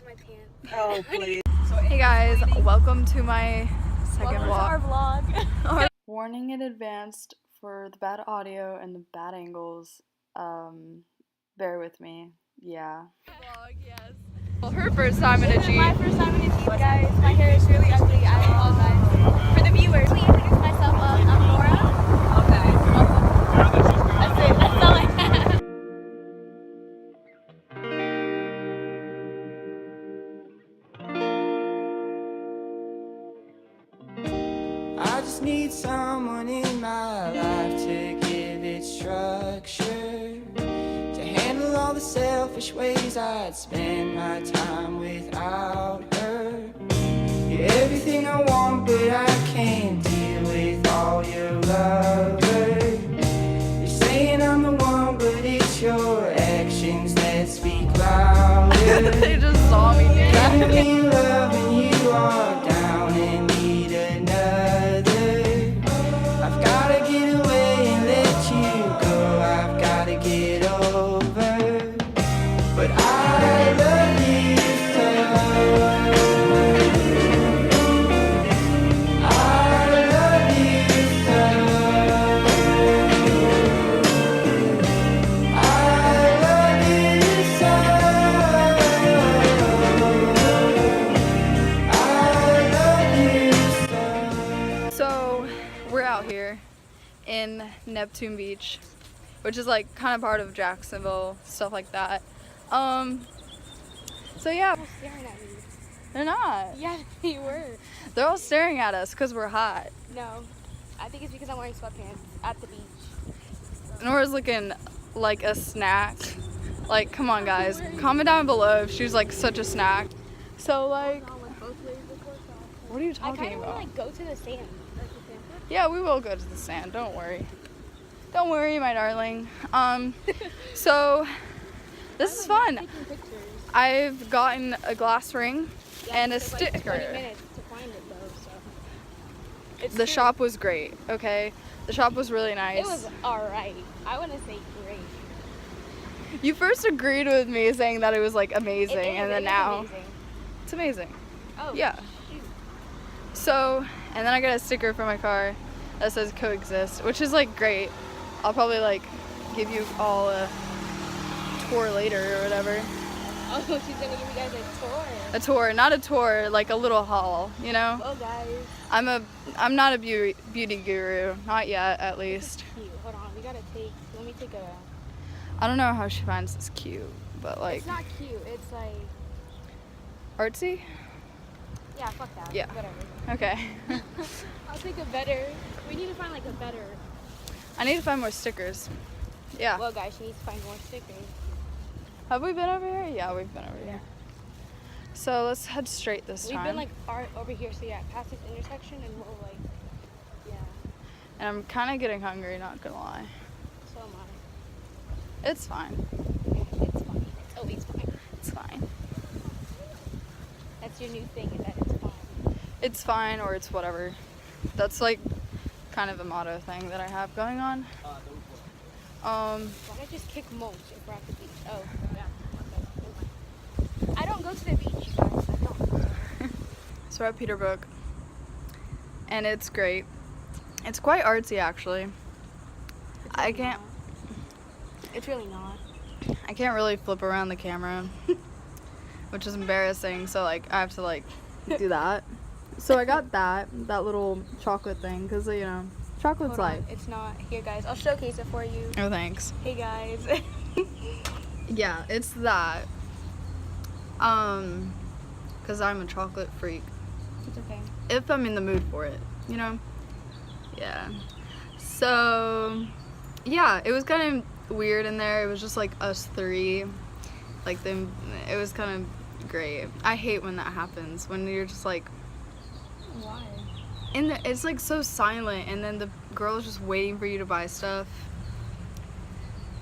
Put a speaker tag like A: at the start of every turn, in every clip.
A: my pants.
B: Oh, please.
C: Hey guys, welcome to my second
A: Welcome to our vlog.
C: Warning in advance for the bad audio and the bad angles. Bear with me. Yeah. Vlog, yes. Well, her first time in a Jeep.
A: My first time in a Jeep, guys. My hair is really ugly. I apologize. For the viewers, let me introduce myself. I'm Nora. Okay. That's it. That's all I have.
D: I just need someone in my life to give it structure, to handle all the selfish ways I'd spend my time without her. You're everything I want, but I can't deal with all your lovers. You're saying I'm the one, but it's your actions that speak louder.
C: They just saw me
D: Got me loving you are down and need another. I've gotta get away and let you go. I've gotta get over. But I love you so. I love you so. I love you so.
C: So, we're out here in Neptune Beach, which is like kind of part of Jacksonville, stuff like that. So yeah,
A: They're staring at me.
C: they're not.
A: Yeah, they were.
C: They're all staring at us because we're hot.
A: No, I think it's because I'm wearing sweatpants at the beach.
C: Nora's looking like a snack. Like, come on guys, comment down below if she's like such a snack. So like, what are you
A: I
C: talking
A: kind of
C: about?
A: want to like go to the sand.
C: Yeah, we will go to the sand. Don't worry. Don't worry, my darling. So this is fun.
A: Taking pictures.
C: I've gotten a glass ring and a
A: It took, like, 20
C: sticker.
A: minutes to find it though, so. It's
C: The
A: true.
C: shop was great. Okay, the shop was really nice.
A: It was alright. I wouldn't say great.
C: You first agreed with me saying that it was like amazing,
A: It is,
C: and then
A: it is
C: now
A: amazing.
C: it's amazing.
A: Oh,
C: Yeah.
A: shoot.
C: So, and then I got a sticker for my car that says coexist, which is like great. I'll probably like give you all a tour later or whatever.
A: Oh, she's gonna give you guys a tour.
C: A tour, not a tour, like a little haul, you know?
A: Well, guys.
C: I'm not a beauty guru, not yet at least.
A: Cute. Hold on, let me take a.
C: I don't know how she finds this cute, but like
A: It's not cute. It's like.
C: artsy?
A: Yeah, fuck that.
C: Yeah.
A: Whatever.
C: Okay.
A: I'll take a better. We need to find like a better.
C: I need to find more stickers. Yeah.
A: Well, guys, she needs to find more stickers.
C: Have we been over here? Yeah, we've been over here. So let's head straight this time.
A: We've been like over here, so yeah, past this intersection, and we'll like. Yeah.
C: And I'm kind of getting hungry, not gonna lie.
A: So am I.
C: It's fine.
A: It's fine. It's always fine.
C: It's fine.
A: That's your new thing, is that it's fine.
C: It's fine, or it's whatever. That's like kind of a motto thing that I have going on.
A: Why don't I just kick mulch if we're at the beach? Oh, yeah. Okay, never mind. I don't go to the beach, you guys. I don't.
C: So we're at Peterbrook, and it's great. It's quite artsy, actually. I can't.
A: It's really not.
C: I can't really flip around the camera, which is embarrassing. So like, I have to like do that. So I got that little chocolate thing, because you know, chocolate's
A: Hold on,
C: life.
A: it's not. Here, guys. I'll showcase it for you.
C: Oh, thanks.
A: Hey, guys.
C: Yeah, it's that. Because I'm a chocolate freak.
A: It's okay.
C: If I'm in the mood for it, you know? Yeah. So, yeah, it was kind of weird in there. It was just like us three. Like, it was kind of great. I hate when that happens, when you're just like,
A: Why?
C: it's like so silent, and then the girl's just waiting for you to buy stuff.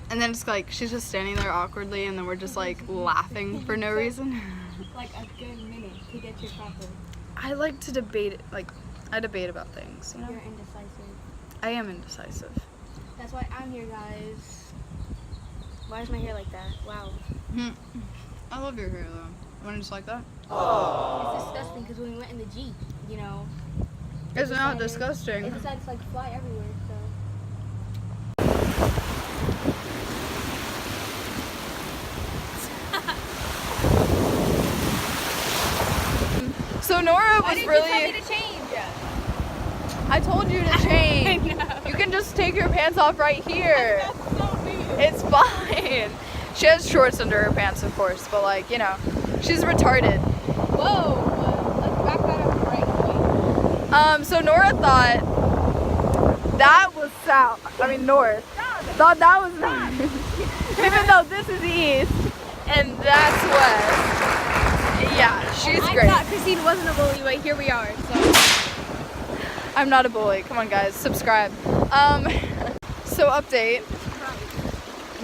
C: And then it's like, she's just standing there awkwardly, and then we're just like laughing for no reason.
A: Like a good minute to get your chocolate.
C: I like to debate, like, I debate about things, you know?
A: You're indecisive.
C: I am indecisive.
A: That's why I'm here, guys. Why is my hair like that? Wow.
C: I love your hair, though. Want to just like that?
A: It's disgusting because when we went in the Jeep, you know.
C: It's not
A: It
C: disgusting.
A: decided to like fly everywhere, so.
C: So Nora
A: Why
C: was
A: didn't
C: really.
A: you tell me to change?
C: I told you to change.
A: I know.
C: You can just take your pants off right here.
A: That's so weird.
C: It's fine. She has shorts under her pants, of course, but like, you know, she's retarded.
A: Whoa. Let's back that up right quick.
C: So Nora thought that was south. I mean north. Thought that was north. Even though this is east and that's west. Yeah, she's
A: I
C: great.
A: thought Christine wasn't a bully, but here we are, so.
C: I'm not a bully. Come on, guys, subscribe. So update.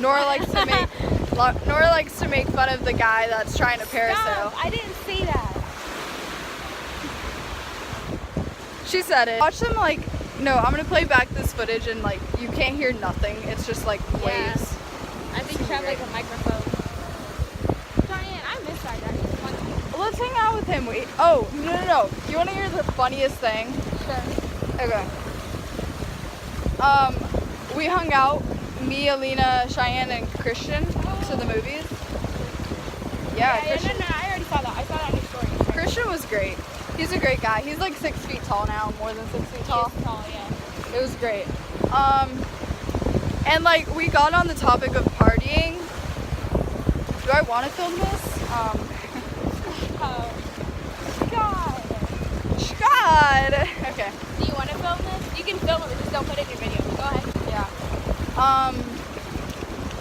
C: Nora likes to make fun of the guy that's trying to parasail.
A: Stop. I didn't say that.
C: She said it. Watch them like. No, I'm gonna play back this footage and like you can't hear nothing. It's just like
A: Yeah.
C: waves.
A: I think you should have like a microphone. Diane, I miss that guy. He's funny.
C: Let's hang out with him. Oh no. You want to hear the funniest thing?
A: Sure.
C: Okay. We hung out. Me, Alina, Cheyenne, and Christian to the movies. Yeah, Christian.
A: No, I already saw that. I saw that in your story.
C: Christian was great. He's a great guy. He's like 6 feet tall now, more than 6 feet tall.
A: He is tall, yeah.
C: It was great. And like we got on the topic of partying. Do I want to film this? God. Okay.
A: Do you want to film this? You can film it, but just don't put it in your video. Go ahead.
C: Yeah.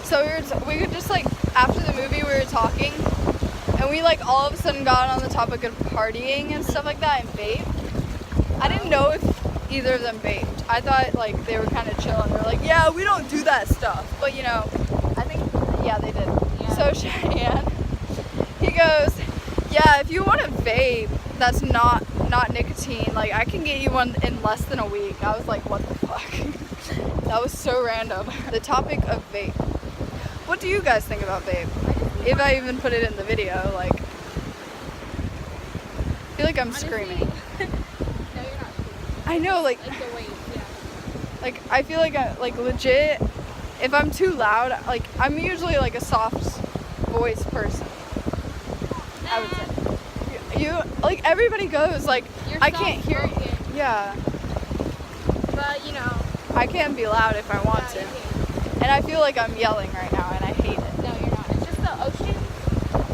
C: So we could just like after the movie we were talking, and we like all of a sudden got on the topic of partying and stuff like that and vape. I didn't know if either of them vaped. I thought like they were kind of chill and they're like, yeah, we don't do that stuff. But you know, I think yeah they did.
A: Yeah.
C: So Cheyenne, he goes, yeah, if you want to vape, that's not nicotine. Like I can get you one in less than a week. I was like, what the fuck? That was so random. The topic of vape. What do you guys think about vape? If I even put it in the video, like, I feel like I'm
A: Honestly,
C: screaming.
A: No, you're not screaming.
C: I know, like
A: Like the waves, yeah.
C: like I feel like I like legit. If I'm too loud, like I'm usually like a soft voice person. I would say. You like everybody goes like
A: You're
C: I can't hear you.
A: soft-spoken.
C: Yeah,
A: But, you know.
C: I can be loud if I want
A: Yeah,
C: to.
A: you can.
C: And I feel like I'm yelling right now, and I hate it.
A: No, you're not. It's just the ocean,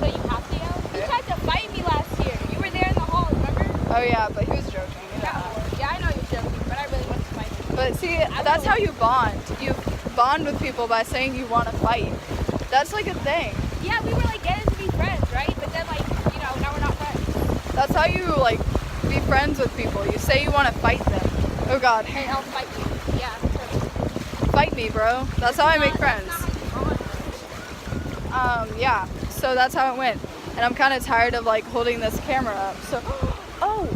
A: so you have to yell. You tried to fight me last year. You were there in the hall, remember?
C: Oh yeah, but he was joking. You know.
A: Yeah, I know you're joking, but I really want to fight you.
C: But see, that's how you bond. You bond with people by saying you want to fight. That's like a thing.
A: Yeah, we were like getting to be friends, right? But then like, you know, now we're not friends.
C: That's how you like be friends with people. You say you want to fight them. Oh God,
A: And I'll fight you. Yeah, so
C: fight me, bro. That's how I make friends. Yeah. So that's how it went. And I'm kind of tired of like holding this camera up. So, oh!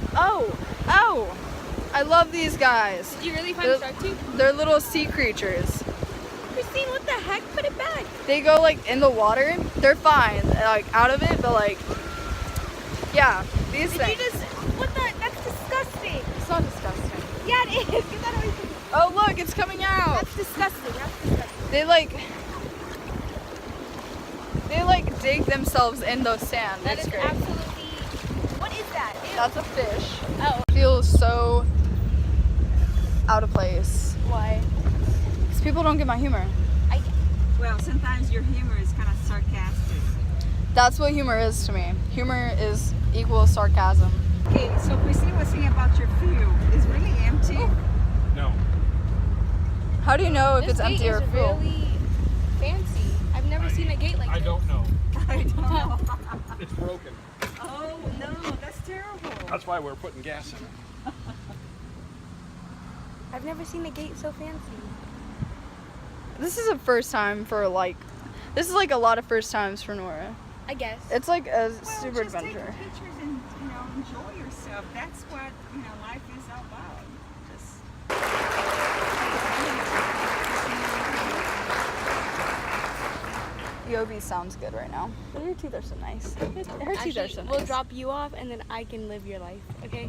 C: I love these guys.
A: Did you really find the shark tooth?
C: They're little sea creatures.
A: Christine, what the heck? Put it back.
C: They go like in the water. They're fine, like out of it, but like, yeah, these
A: Did
C: things.
A: you just, what the, that's disgusting.
C: It's not disgusting.
A: Yeah, it is. Get that away from me.
C: Oh look, it's coming out.
A: That's disgusting. That's disgusting.
C: They like dig themselves in the sand.
A: That
C: It's
A: is
C: great.
A: absolutely, what is that? Ew.
C: That's a fish.
A: Oh.
C: It feels so out of place.
A: Why?
C: Because people don't get my humor.
B: Well, sometimes your humor is kind of sarcastic.
C: That's what humor is to me. Humor is equals sarcasm.
B: Okay, so Christine was saying about your fuel. It's really empty.
E: No.
C: How do you know if
A: This
C: it's
A: gate
C: empty or
A: is
C: full?
A: really fancy. I've never seen a gate like
E: I
A: this.
E: don't know.
B: I don't know.
E: It's broken.
B: Oh, no, that's terrible.
E: That's why we're putting gas in it.
A: I've never seen a gate so fancy.
C: This is a first time for like, this is like a lot of first times for Nora.
A: I guess.
C: It's like a
B: Well,
C: super
B: just
C: adventure.
B: take pictures and, enjoy yourself. That's what, life is all about. Just...
C: POV sounds good right now. Her teeth are so nice. Her teeth are so
A: We'll
C: nice.
A: drop you off and then I can live your life, okay?